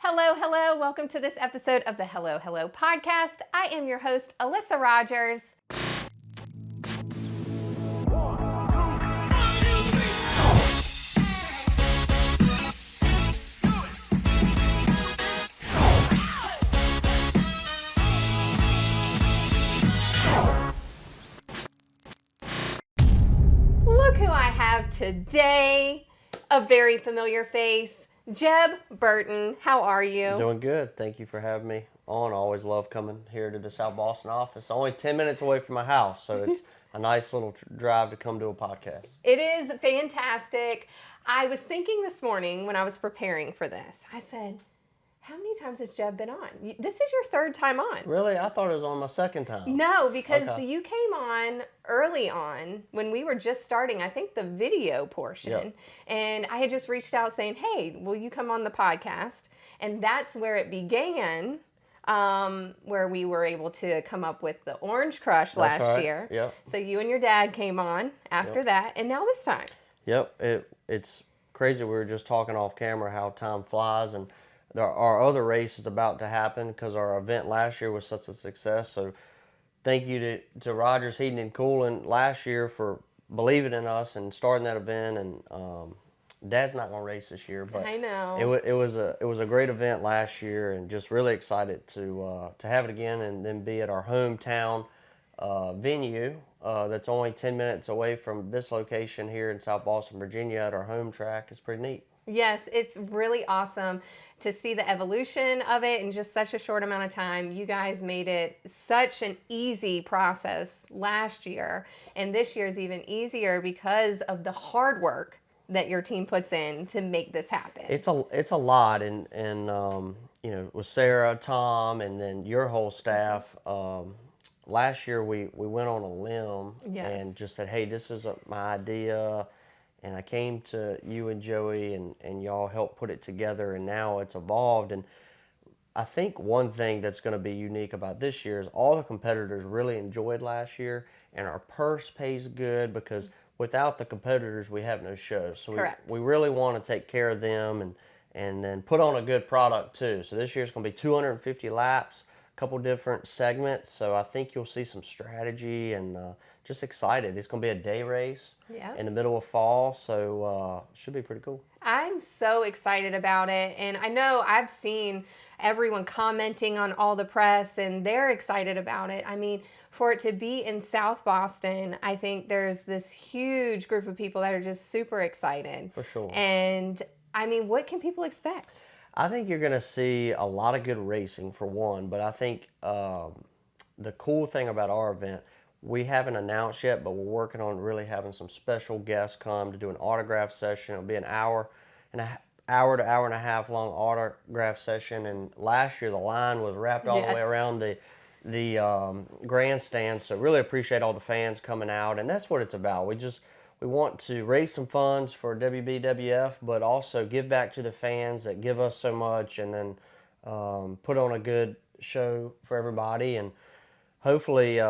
Hello, hello. Welcome to this episode of the Hello, Hello podcast. I am your host, Alyssa Rogers. Look who I have today. A very familiar face, Jeb Burton. How are you? Doing good. Thank you for having me on. I always love coming here to the South Boston office. Only 10 minutes away from my house, so it's a nice little drive to come to a podcast. It is fantastic. I was thinking this morning when I was preparing for this, I said, how many times has Jeb been on? This is your third time on. Really? I thought it was on my second time. No, because Okay. you came on early on when we were just starting, I think, the video portion. Yep. And I had just reached out saying, hey, will you come on the podcast? And that's where it began, where we were able to come up with the Orange Crush last right. year. Yep. So you and your dad came on after that, and now this time. Yep. It's crazy. We were just talking off camera how time flies, and our other race is about to happen because our event last year was such a success. So thank you to Rogers Heating and Cooling last year for believing in us and starting that event. And Dad's not going to race this year, but I know. it was a great event last year, and just really excited to have it again and then be at our hometown venue that's only 10 minutes away from this location here in South Boston, Virginia, at our home track. It's pretty neat. Yes, it's really awesome to see the evolution of it in just such a short amount of time. You guys made it such an easy process last year, and this year is even easier because of the hard work that your team puts in to make this happen. It's a lot, and you know, with Sarah, Tom, and then your whole staff. Last year we went on a limb and just said, hey, this is my idea. And I came to you and Joey, and y'all helped put it together, and now it's evolved. And I think one thing that's going to be unique about this year is all the competitors really enjoyed last year, and our purse pays good because without the competitors, we have no show. So we really want to take care of them and then put on a good product too. So this year's going to be 250 laps, a couple different segments. So I think you'll see some strategy and just excited. It's going to be a day race in the middle of fall, so should be pretty cool. I'm so excited about it, and I know I've seen everyone commenting on all the press, and they're excited about it. I mean, for it to be in South Boston, I think there's this huge group of people that are just super excited. For sure. And, I mean, what can people expect? I think you're going to see a lot of good racing, for one, but I think the cool thing about our event, we haven't announced yet, but we're working on really having some special guests come to do an autograph session. It'll be an hour to hour and a half long autograph session. And last year the line was wrapped all the way around the grandstand. So really appreciate all the fans coming out, and that's what it's about. We want to raise some funds for WBWF, but also give back to the fans that give us so much, and then put on a good show for everybody. And hopefully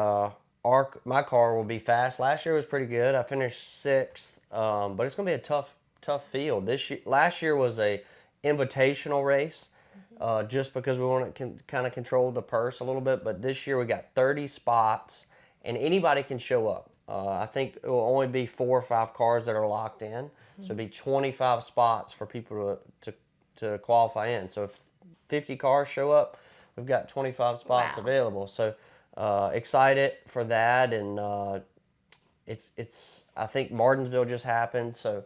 my car will be fast. Last year was pretty good. I finished sixth, but it's going to be a tough field. Last year was a invitational race, just because we want to kind of control the purse a little bit. But this year we got 30 spots, and anybody can show up. I think it will only be 4 or 5 cars that are locked in, so it'll be 25 spots for people to qualify in. So if 50 cars show up, we've got 25 spots available. So excited for that, and it's I think Martinsville just happened, so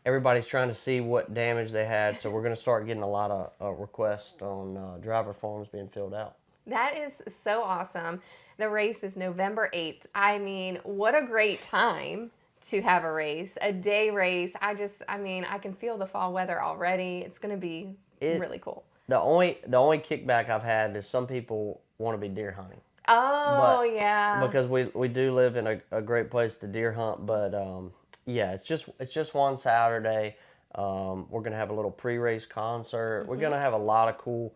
everybody's trying to see what damage they had. So we're going to start getting a lot of requests on driver forms being filled out. That is so awesome. The race is November 8th. I mean, what a great time to have a race, a day race. I can feel the fall weather already. It's going to be really cool. The only kickback I've had is some people want to be deer hunting. Oh, yeah. Because we do live in a great place to deer hunt, but yeah, it's just one Saturday. We're gonna have a little pre-race concert. We're gonna have a lot of cool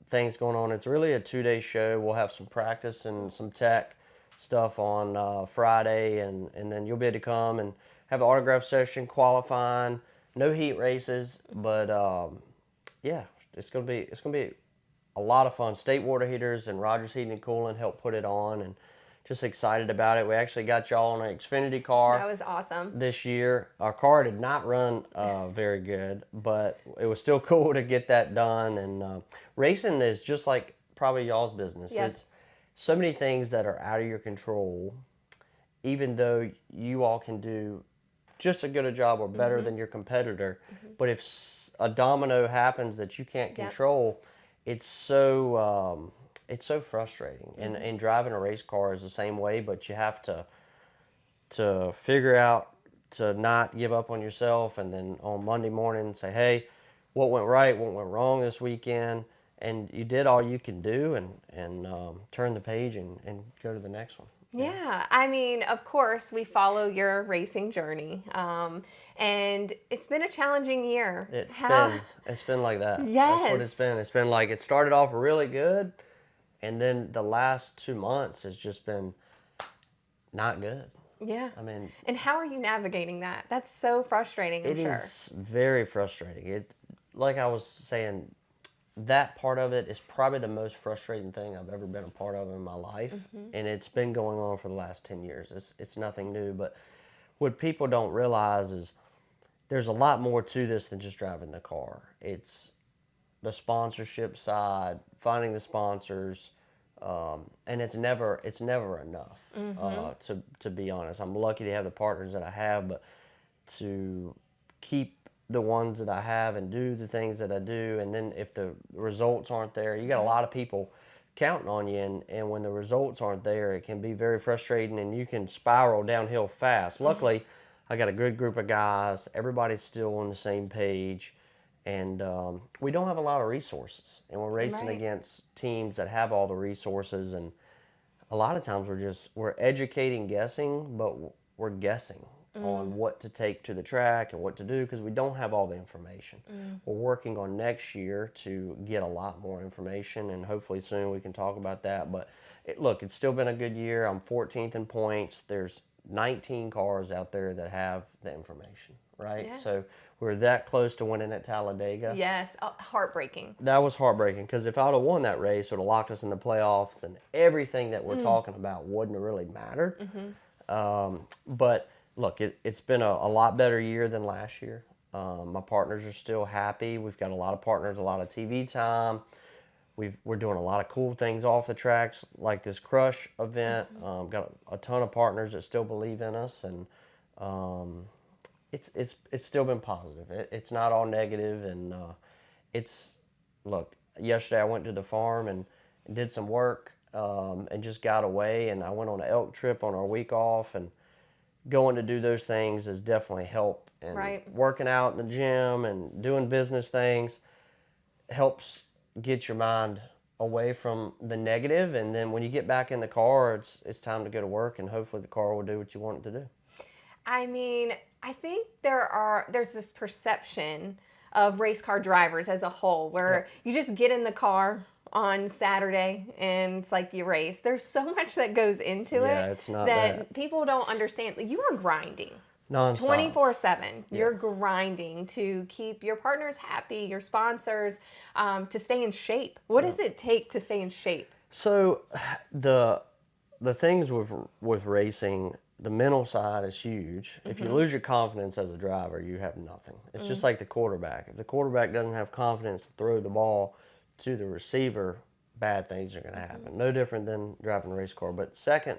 things going on. It's really a 2-day show. We'll have some practice and some tech stuff on Friday, and then you'll be able to come and have an autograph session, qualifying. No heat races, but yeah, it's gonna be a lot of fun. State Water Heaters and Rogers Heating and Cooling helped put it on, and just excited about it. We actually got y'all on an Xfinity car. That was awesome. This year. Our car did not run very good, but it was still cool to get that done. And racing is just like probably y'all's business. Yes. It's so many things that are out of your control, even though you all can do just as good a job or better than your competitor. But if a domino happens that you can't control, it's so frustrating. And driving a race car is the same way, but you have to figure out to not give up on yourself, and then on Monday morning say, hey, what went right, what went wrong this weekend, and you did all you can do, and turn the page and go to the next one. Yeah, I mean, of course, we follow your racing journey, and it's been a challenging year. It's been like that. Yes. That's what it's been. It's been like it started off really good, and then the last 2 months has just been not good. Yeah. I mean, and how are you navigating that? That's so frustrating, I'm sure. It is very frustrating. It, like I was saying, that part of it is probably the most frustrating thing I've ever been a part of in my life, and it's been going on for the last 10 years. It's nothing new, but what people don't realize is there's a lot more to this than just driving the car. It's the sponsorship side, finding the sponsors, and it's never enough. To be honest, I'm lucky to have the partners that I have, but to keep the ones that I have and do the things that I do, and then if the results aren't there, you got a lot of people counting on you, and when the results aren't there, it can be very frustrating, and you can spiral downhill fast. Luckily, I got a good group of guys. Everybody's still on the same page, and we don't have a lot of resources, and we're racing against teams that have all the resources, and a lot of times we're educating guessing, but we're guessing on what to take to the track and what to do because we don't have all the information. We're working on next year to get a lot more information, and hopefully soon we can talk about that. But look, it's still been a good year. I'm 14th in points. There's 19 cars out there that have the information, right? Yeah. So we're that close to winning at Talladega. Yes, heartbreaking. That was heartbreaking because if I would have won that race, it would have locked us in the playoffs, and everything that we're talking about wouldn't have really mattered. But look, it's been a lot better year than last year. My partners are still happy. We've got a lot of partners, a lot of TV time. We're doing a lot of cool things off the tracks, like this Crush event. Got a ton of partners that still believe in us, and it's still been positive. It's not all negative, and look. Yesterday I went to the farm and did some work, and just got away, and I went on an elk trip on our week off, and going to do those things has definitely helped. And working out in the gym and doing business things helps get your mind away from the negative, and then when you get back in the car, it's time to go to work, and hopefully the car will do what you want it to do. I mean, I think there's this perception of race car drivers as a whole where you just get in the car on Saturday and it's like you race. There's so much that goes into it it's not that people don't understand. You are grinding nonstop. 24/7. You're grinding to keep your partners happy, your sponsors, to stay in shape. What does it take to stay in shape? So the things with racing, the mental side is huge. If you lose your confidence as a driver, you have nothing. It's just like the quarterback. If the quarterback doesn't have confidence to throw the ball to the receiver, bad things are going to happen. No different than driving a race car. But second,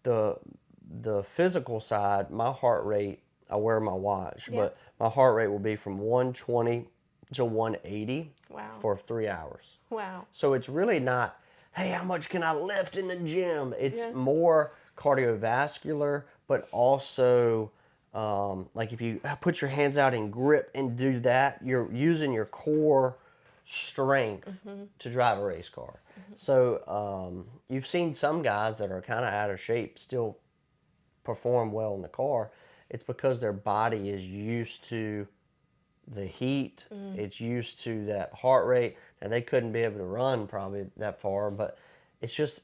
the physical side, my heart rate, I wear my watch, but my heart rate will be from 120 to 180 for 3 hours. Wow. So it's really not, hey, how much can I lift in the gym? It's more cardiovascular, but also like if you put your hands out and grip and do that, you're using your core strength to drive a race car. So you've seen some guys that are kind of out of shape still perform well in the car. It's because their body is used to the heat. It's used to that heart rate, and they couldn't be able to run probably that far. But it's just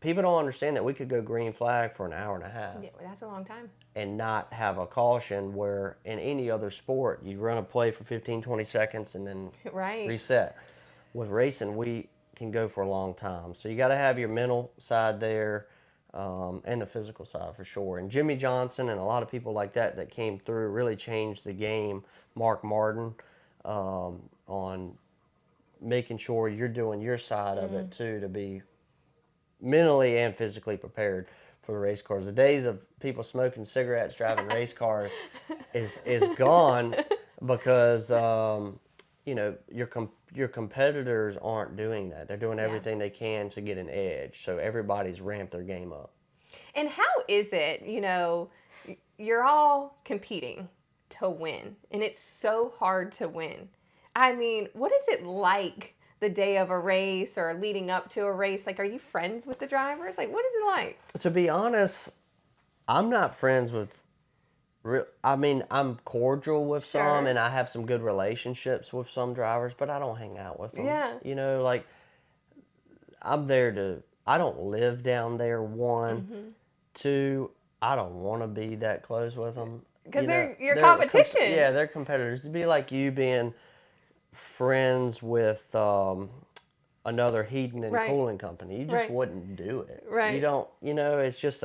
people don't understand that we could go green flag for an hour and a half Yeah, that's a long time. and not have a caution, where in any other sport you run a play for 15, 20 seconds and then Right. reset. With racing, we can go for a long time. So you got to have your mental side there, and the physical side for sure. And Jimmy Johnson and a lot of people like that that came through really changed the game. Mark Martin, on making sure you're doing your side of it too, to be mentally and physically prepared for the race cars. The days of people smoking cigarettes driving race cars is gone, because your competitors aren't doing that. They're doing everything they can to get an edge. So everybody's ramped their game up. And how is it, you're all competing to win, and it's so hard to win. I mean, what is it like the day of a race or leading up to a race? Like, are you friends with the drivers? Like, what is it like? To be honest, I'm not friends with I mean, I'm cordial with some, and I have some good relationships with some drivers, but I don't hang out with them. Yeah. Like, I don't live down there, one. Two, I don't want to be that close with them. Because they're your competition. Yeah, they're competitors. It'd be like you being friends with another heating and cooling company. You just wouldn't do it. Right. You don't, it's just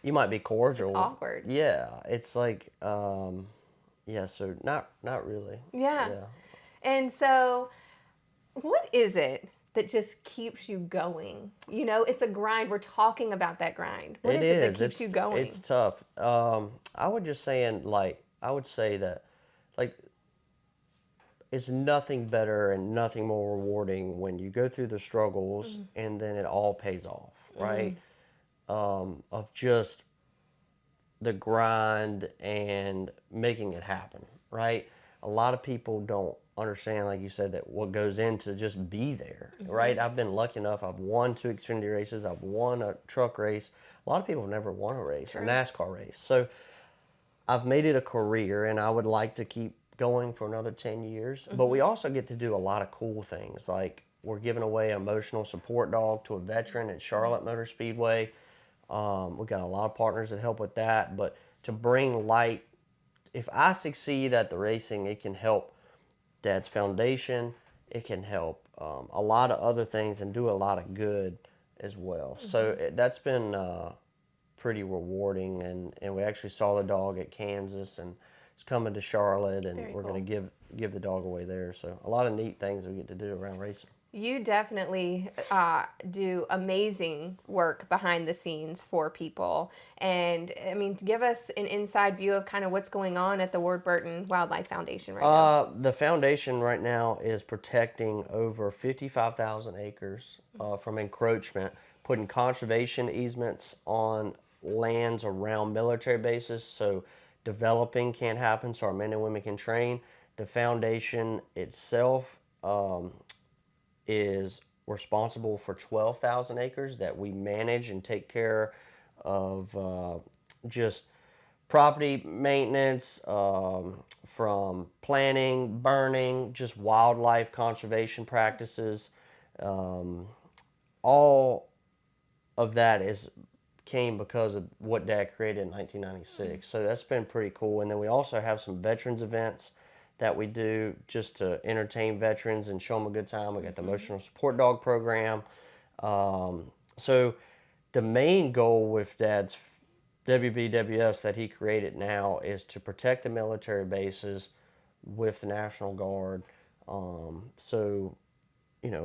you might be cordial. It's awkward. Yeah, it's like, yeah, so not really. Yeah. And so, what is it that just keeps you going? It's a grind. We're talking about that grind. What is it that keeps you going? It's tough. I would say that, like, it's nothing better and nothing more rewarding when you go through the struggles and then it all pays off, right? Of just the grind and making it happen, right? A lot of people don't understand, like you said, that what goes into just be there, right? I've been lucky enough. I've won 2 Xfinity races. I've won a truck race. A lot of people have never won a race, a NASCAR race. So I've made it a career, and I would like to keep going for another 10 years. But we also get to do a lot of cool things. Like, we're giving away an emotional support dog to a veteran at Charlotte Motor Speedway. We've got a lot of partners that help with that. But to bring light, if I succeed at the racing, it can help Dad's Foundation. It can help a lot of other things and do a lot of good as well. So that's been pretty rewarding. And we actually saw the dog at Kansas, and it's coming to Charlotte, and we're going to give the dog away there. So a lot of neat things we get to do around racing. You definitely do amazing work behind the scenes for people. And, I mean, give us an inside view of kind of what's going on at the Ward Burton Wildlife Foundation right now. The foundation right now is protecting over 55,000 acres from encroachment, putting conservation easements on lands around military bases so developing can't happen, so our men and women can train. The foundation itself is responsible for 12,000 acres that we manage and take care of, just property maintenance, from planting, burning, just wildlife conservation practices. All of that came because of what Dad created in 1996. So that's been pretty cool. And then we also have some veterans events that we do just to entertain veterans and show them a good time. We got the emotional support dog program. So the main goal with Dad's WBWF that he created now is to protect the military bases with the National Guard. So,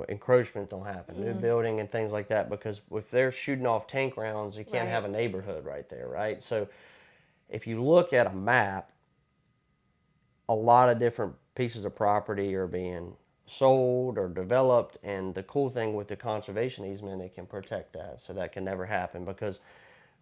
encroachment don't happen, new building and things like that, because if they're shooting off tank rounds, you can't have a neighborhood right there, right? So if you look at a map, a lot of different pieces of property are being sold or developed, and the cool thing with the conservation easement, it can protect that, so that can never happen, because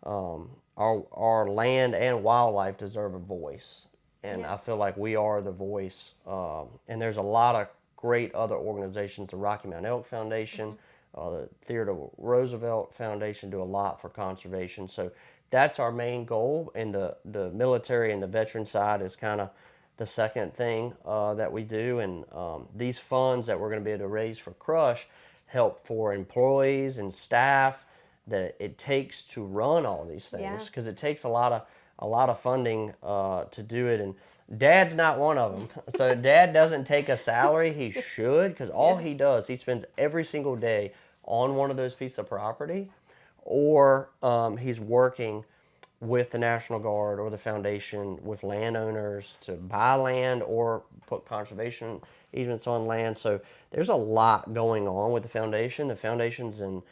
our land and wildlife deserve a voice, and I feel like we are the voice. And there's a lot of great other organizations. The Rocky Mountain Elk Foundation, the Theodore Roosevelt Foundation do a lot for conservation. So that's our main goal, and the military and the veteran side is kind of the second thing that we do. And these funds that we're going to be able to raise for Crush, help for employees and staff that it takes to run all these things, because it takes a lot of funding to do it. And Dad's not one of them. So Dad doesn't take a salary. He should, because all he does, he spends every single day on one of those pieces of property, or he's working with the National Guard or the foundation with landowners to buy land or put conservation easements on land. So there's a lot going on with the foundation. The foundation's in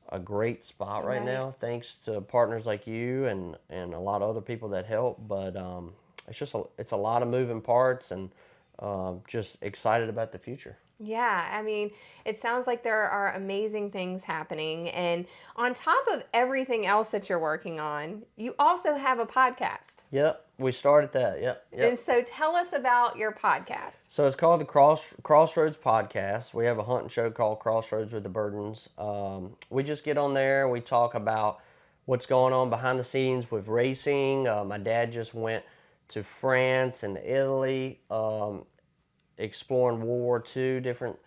a great spot right now, thanks to partners like you and a lot of other people that help. But it's a lot of moving parts, and just excited about the future. Yeah, I mean, it sounds like there are amazing things happening. And on top of everything else that you're working on, you also have a podcast. Yep, we started that. Yep. And so tell us about your podcast. So it's called the Crossroads Podcast. We have a hunting show called Crossroads with the Burtons. We just get on there and we talk about what's going on behind the scenes with racing. My dad just went to France and Italy, exploring World War II. Different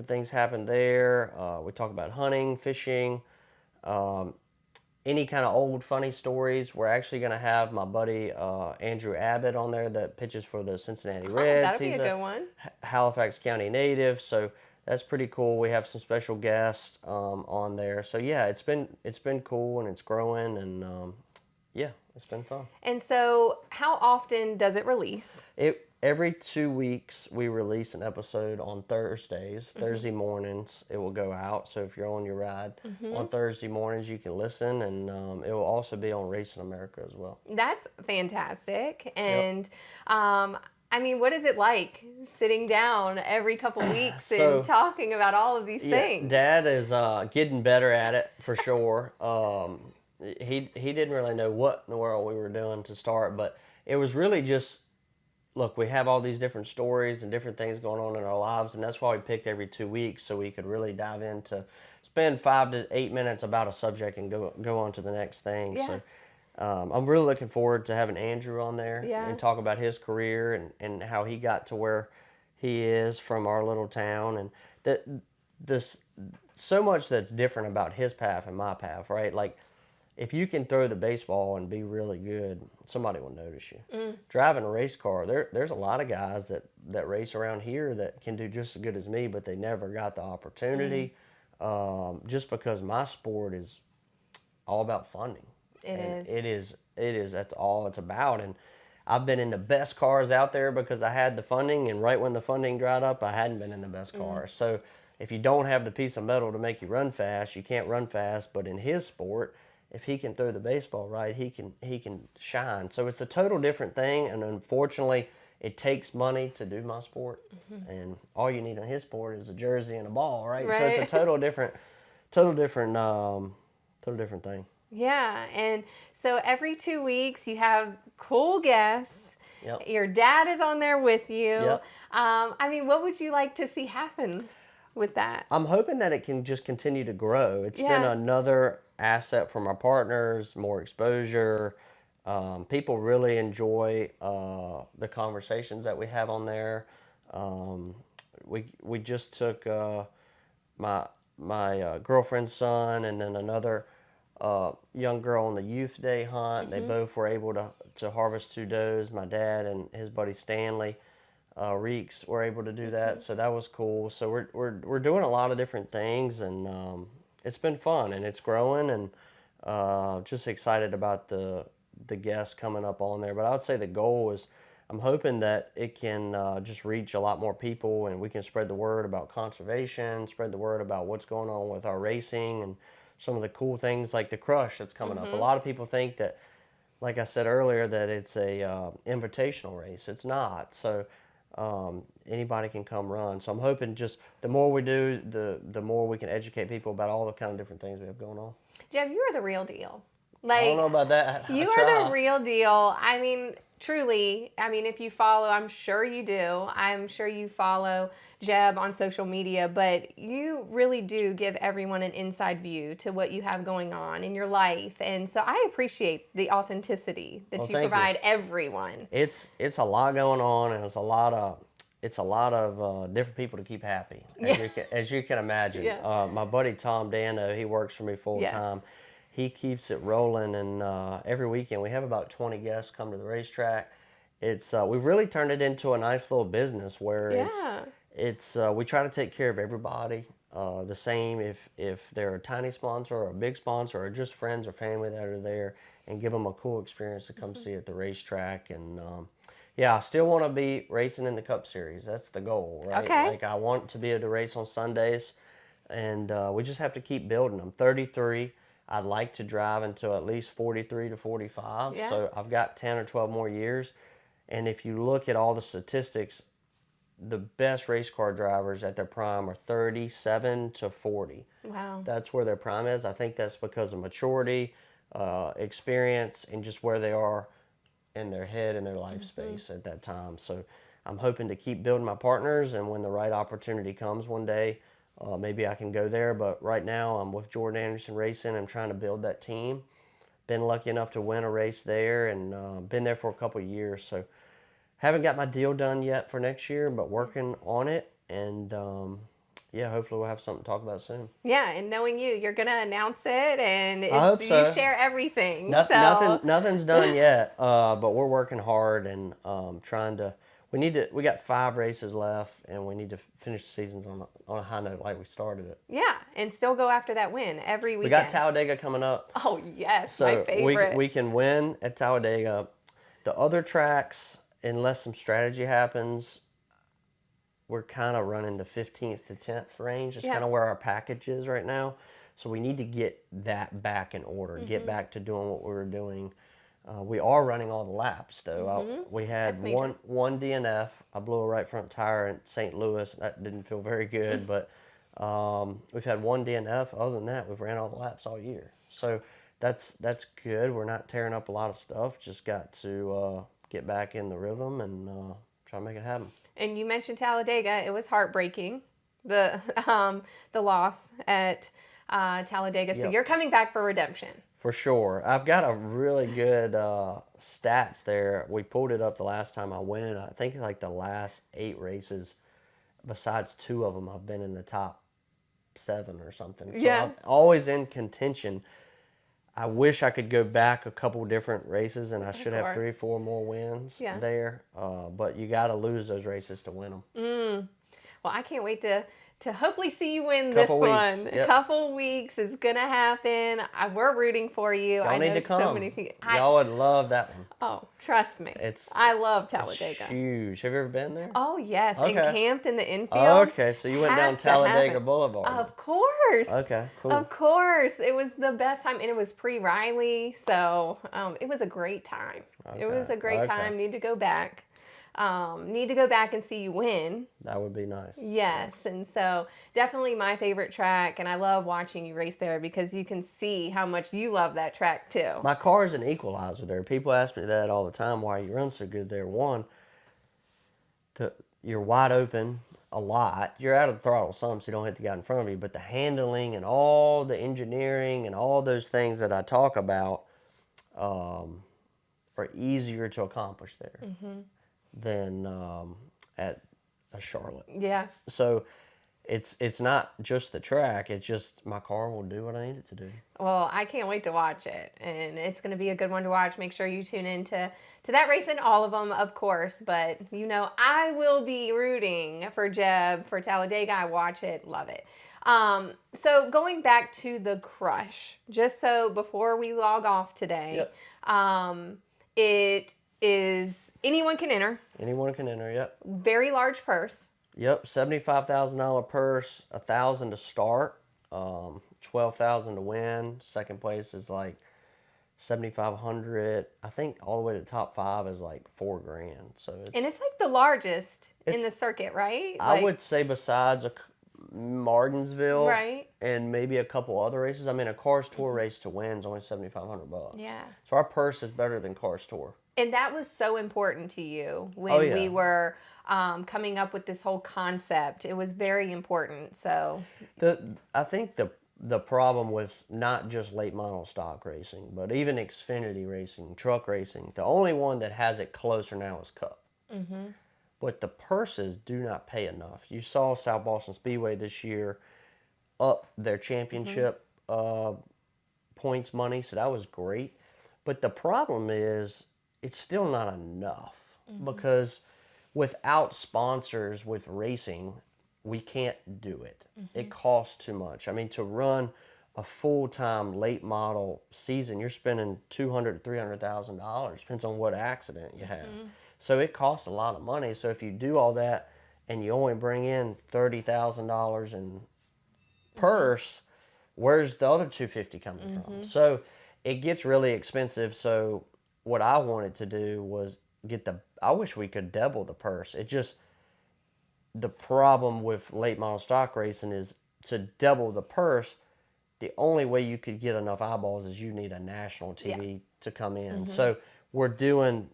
things happened there. We talk about hunting, fishing, any kind of old funny stories. We're actually going to have my buddy Andrew Abbott on there that pitches for the Cincinnati Reds. That'll be a good one. Halifax County native, so that's pretty cool. We have some special guests on there. So yeah, it's been cool, and it's growing, and yeah, it's been fun. And so how often does it release? Every 2 weeks, we release an episode on Thursdays. Thursday mornings, it will go out. So if you're on your ride on Thursday mornings, you can listen, and it will also be on Racing America as well. That's fantastic. And I mean, what is it like sitting down every couple weeks and talking about all of these things? Dad is getting better at it for sure. He didn't really know what in the world we were doing to start, but it was really just, look, we have all these different stories and different things going on in our lives, and that's why we picked every 2 weeks, so we could really dive into, spend 5 to 8 minutes about a subject and go on to the next thing. Yeah. So I'm really looking forward to having Andrew on there and talk about his career and how he got to where he is from our little town, and this so much that's different about his path and my path, right? Like, if you can throw the baseball and be really good, somebody will notice you. Driving a race car, there's a lot of guys that race around here that can do just as good as me, but they never got the opportunity, just because my sport is all about funding. It is. That's all it's about. And I've been in the best cars out there because I had the funding, and right when the funding dried up, I hadn't been in the best cars. So if you don't have the piece of metal to make you run fast, you can't run fast. But in his sport, if he can throw the baseball right, he can shine. So it's a total different thing, and unfortunately, it takes money to do my sport, and all you need on his sport is a jersey and a ball, right? So it's a total different thing. Yeah, and so every 2 weeks you have cool guests. Yep. Your dad is on there with you. Yep. I mean, what would you like to see happen with that? I'm hoping that it can just continue to grow. It's been another asset from our partners, more exposure. People really enjoy the conversations that we have on there. We just took my girlfriend's son and then another young girl on the youth day hunt. They both were able to harvest 2 does. My dad and his buddy Stanley Reeks were able to do that, so that was cool. So we're doing a lot of different things, and it's been fun, and it's growing, and just excited about the guests coming up on there. But I would say the goal is, I'm hoping that it can just reach a lot more people, and we can spread the word about conservation, spread the word about what's going on with our racing, and some of the cool things like the Crush that's coming up. A lot of people think that, like I said earlier, that it's a invitational race. It's not. So anybody can come run. So I'm hoping just the more we do, the more we can educate people about all the kind of different things we have going on. Jeb, you are the real deal. I don't know about that. You are the real deal. I mean, truly, if you follow, I'm sure you do. I'm sure you follow Jeb on social media, but you really do give everyone an inside view to what you have going on in your life. And so I appreciate the authenticity that you provide everyone. It's a lot going on, and it's it's a lot of different people to keep happy, as you can imagine. Yeah. My buddy Tom Dano, he works for me full Yes. time. He keeps it rolling, and every weekend we have about 20 guests come to the racetrack. It's we've really turned it into a nice little business where Yeah. it's we try to take care of everybody the same if they're a tiny sponsor or a big sponsor or just friends or family that are there, and give them a cool experience to come see at the racetrack. And yeah, I still want to be racing in the Cup Series. That's the goal, right? Okay. Like, I want to be able to race on Sundays, and we just have to keep building. I'm 33. I'd like to drive until at least 43 to 45. Yeah. So I've got 10 or 12 more years. And if you look at all the statistics, the best race car drivers at their prime are 37 to 40. Wow. That's where their prime is. I think that's because of maturity, experience, and just where they are in their head and their life space at that time. So I'm hoping to keep building my partners, and when the right opportunity comes one day, maybe I can go there. But right now I'm with Jordan Anderson Racing. I'm trying to build that team. Been lucky enough to win a race there, and been there for a couple of years. So haven't got my deal done yet for next year, but working on it. And yeah, hopefully we'll have something to talk about soon. Yeah, and knowing you, you're gonna announce it, and I hope so. you share everything. Nothing's done yet, but we're working hard and trying to. We got 5 races left, and we need to finish the seasons on a high note like we started it. Yeah, and still go after that win every weekend. We got Talladega coming up. Oh yes, So my favorite. we can win at Talladega. The other tracks, unless some strategy happens, we're kind of running the 15th to 10th range. It's kind of where our package is right now. So we need to get that back in order, get back to doing what we were doing. We are running all the laps, though. We had one DNF. I blew a right front tire in St. Louis. That didn't feel very good, but we've had one DNF. Other than that, we've ran all the laps all year. So that's good. We're not tearing up a lot of stuff. Just got to get back in the rhythm and try to make it happen. And you mentioned Talladega. It was heartbreaking, the loss at Talladega. So you're coming back for redemption. For sure. I've got a really good stats there. We pulled it up the last time I went. I think like the last 8 races, besides 2 of them, I've been in the top 7 or something. So I'm always in contention. I wish I could go back a couple different races, and I should have 3 or 4 more wins there. But you got to lose those races to win them. Well, I can't wait to hopefully see you win this one. A couple weeks is going to happen. We're rooting for you. Y'all need to come. So many people. Y'all would love that one. Oh, trust me. I love Talladega. It's huge. Have you ever been there? Oh, yes. Okay. And camped in the infield. Okay, so you went down Talladega Boulevard. Of course. Okay, cool. Of course. It was the best time, and it was pre-Riley, so it was a great time. Okay. It was a great time. Need to go back. Need to go back and see you win. That would be nice. Yes, and so definitely my favorite track, and I love watching you race there because you can see how much you love that track too. My car is an equalizer there. People ask me that all the time, why you run so good there. One, you're wide open a lot. You're out of the throttle some, so you don't hit the guy in front of you, but the handling and all the engineering and all those things that I talk about are easier to accomplish there. Than at a Charlotte. Yeah. So it's not just the track, it's just my car will do what I need it to do. Well, I can't wait to watch it, and it's going to be a good one to watch. Make sure you tune in to that race and all of them, of course, but I will be rooting for Jeb for Talladega. I watch it, love it. So going back to the Crush, just so before we log off today, it is anyone can enter. Anyone can enter, yep. Very large purse. Yep, $75,000 purse, $1,000 to start, $12,000 to win. Second place is like $7,500. I think all the way to the top 5 is like $4,000. So it's like the largest in the circuit, right? I would say besides Martinsville, right, and maybe a couple other races. I mean, a Cars Tour race to win is only $7,500. Yeah. So our purse is better than Cars Tour. And that was so important to you when we were coming up with this whole concept. It was very important. So I think the problem with not just late model stock racing, but even Xfinity racing, truck racing, the only one that has it closer now is Cup. but the purses do not pay enough. You saw South Boston Speedway this year up their championship points money, so that was great. But the problem is it's still not enough because without sponsors with racing, we can't do it. It costs too much. I mean, to run a full-time late model season, you're spending $200,000 to $300,000. Depends on what accident you have. So it costs a lot of money. So if you do all that and you only bring in $30,000 in purse, where's the other $250 coming from? So it gets really expensive. So what I wanted to do was I wish we could double the purse. It just, the problem with late model stock racing is to double the purse, the only way you could get enough eyeballs is you need a national TV to come in. So we're doing,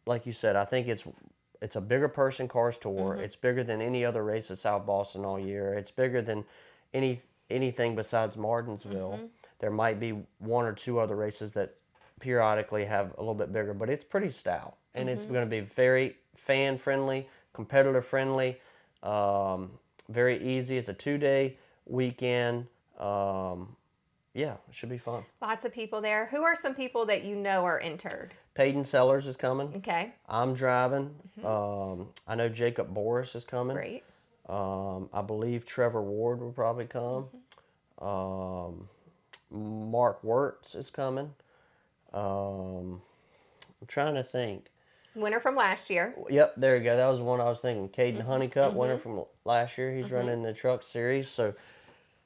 like you said, I think it's a bigger purse in Cars Tour. It's bigger than any other race at South Boston all year. It's bigger than anything besides Martinsville. There might be one or two other races that periodically have a little bit bigger, but it's pretty stout. And it's going to be very fan-friendly, competitor-friendly, very easy. It's a 2-day weekend. Yeah, it should be fun. Lots of people there. Who are some people that you know are entered? Peyton Sellers is coming. Okay. I'm driving. I know Jacob Boris is coming. Great. I believe Trevor Ward will probably come. Mark Wirtz is coming. I'm trying to think. Winner from last year. Yep, there you go. That was the one I was thinking. Caden Honeycutt, winner from last year. He's running the truck series. So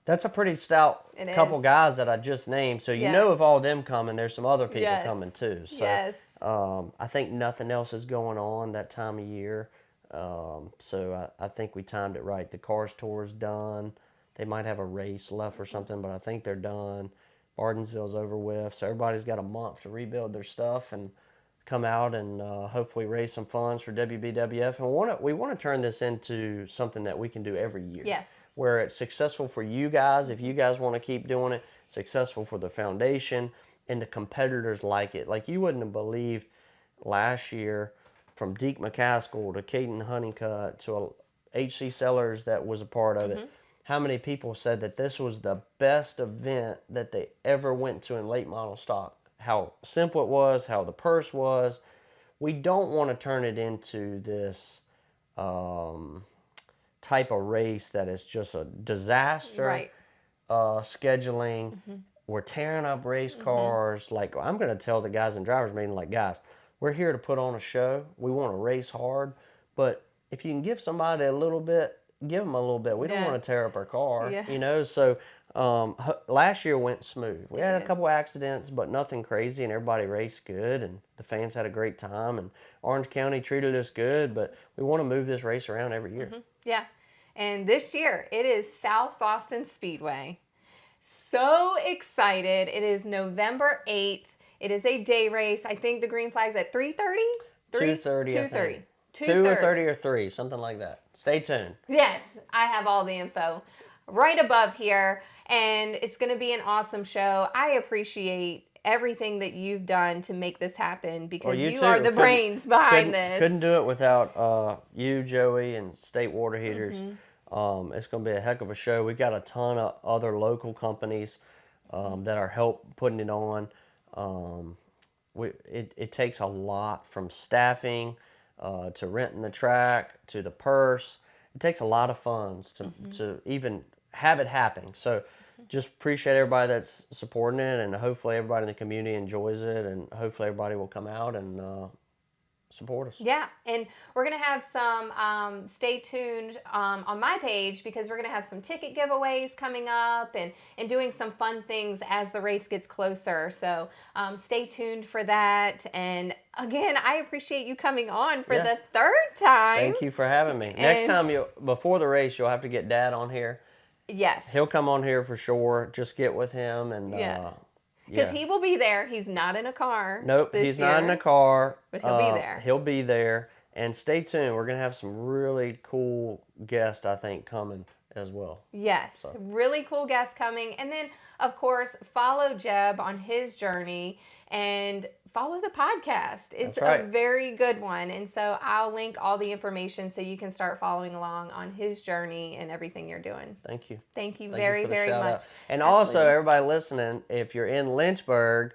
that's a pretty stout couple guys that I just named. So you know if all of them coming, there's some other people coming too. So I think nothing else is going on that time of year. So I think we timed it right. The Cars Tour's done. They might have a race left or something, but I think they're done. Martinsville's over with. So everybody's got a month to rebuild their stuff and come out and hopefully raise some funds for WBWF. And we want to turn this into something that we can do every year. Yes. Where it's successful for you guys, if you guys want to keep doing it, successful for the foundation, and the competitors like it. Like you wouldn't have believed last year from Deke McCaskill to Caden Honeycutt to H.C. Sellers that was a part of it, how many people said that this was the best event that they ever went to in late model stock. How simple it was, how the purse was. We don't want to turn it into this type of race that is just a disaster. Right. Scheduling. We're tearing up race cars. Like, I'm going to tell the guys in drivers meeting, like, guys, we're here to put on a show. We want to race hard. But if you can give somebody a little bit, give them a little bit. We don't want to tear up our car, you know. So last year went smooth. We had a couple accidents, but nothing crazy, and everybody raced good, and the fans had a great time, and Orange County treated us good, but we want to move this race around every year. Yeah. And this year, it is South Boston Speedway. So excited. It is November 8th. It is a day race. I think the green flag's at 3:30? 2:30, 2:30. 2:30 or 3, something like that. Stay tuned. Yes, I have all the info right above here, and it's going to be an awesome show. I appreciate everything that you've done to make this happen because you are the brains behind this. Couldn't do it without you, Joey, and State Water Heaters. It's going to be a heck of a show. We got a ton of other local companies that are help putting it on. It takes a lot from staffing to renting the track to the purse. It takes a lot of funds to even have it happen. So just appreciate everybody that's supporting it, and hopefully everybody in the community enjoys it, and hopefully everybody will come out and support us. Yeah, and we're going to have some, stay tuned on my page because we're going to have some ticket giveaways coming up and doing some fun things as the race gets closer. So stay tuned for that. And again, I appreciate you coming on for the third time. Thank you for having me. Next time, before the race, you'll have to get Dad on here. Yes. He'll come on here for sure. Just get with him and because he will be there. He's not in a car. Nope, he's not in a car. But he'll be there. He'll be there. And stay tuned. We're going to have some really cool guests, I think, coming as well. Yes, So. really cool guests coming. And then, of course, follow Jeb on his journey and follow the podcast. It's That's right. a very good one. And so I'll link all the information so you can start following along on his journey and everything you're doing. Tink you. Thank you Thank very, you for the very shout much. out. And Absolutely. also, everybody listening, if you're in Lynchburg,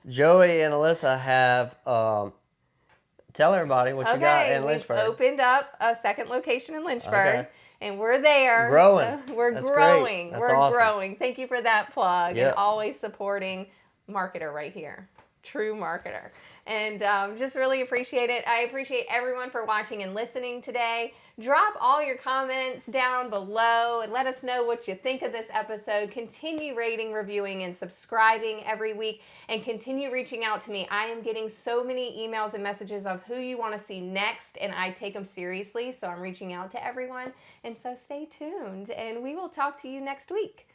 Joey and Alyssa have, tell everybody what you got in We've Lynchburg. opened up a second location in Lynchburg. Okay. And we're there. Growing. So we're That's growing. great. That's We're awesome. growing. Thank you for that plug. Yep. And always supporting marketer right here. True marketer. And just really appreciate it. I appreciate everyone for watching and listening today. Drop all your comments down below and let us know what you think of this episode. Continue rating, reviewing, and subscribing every week. And continue reaching out to me. I am getting so many emails and messages of who you want to see next, and I take them seriously. So I'm reaching out to everyone. And so stay tuned, and we will talk to you next week.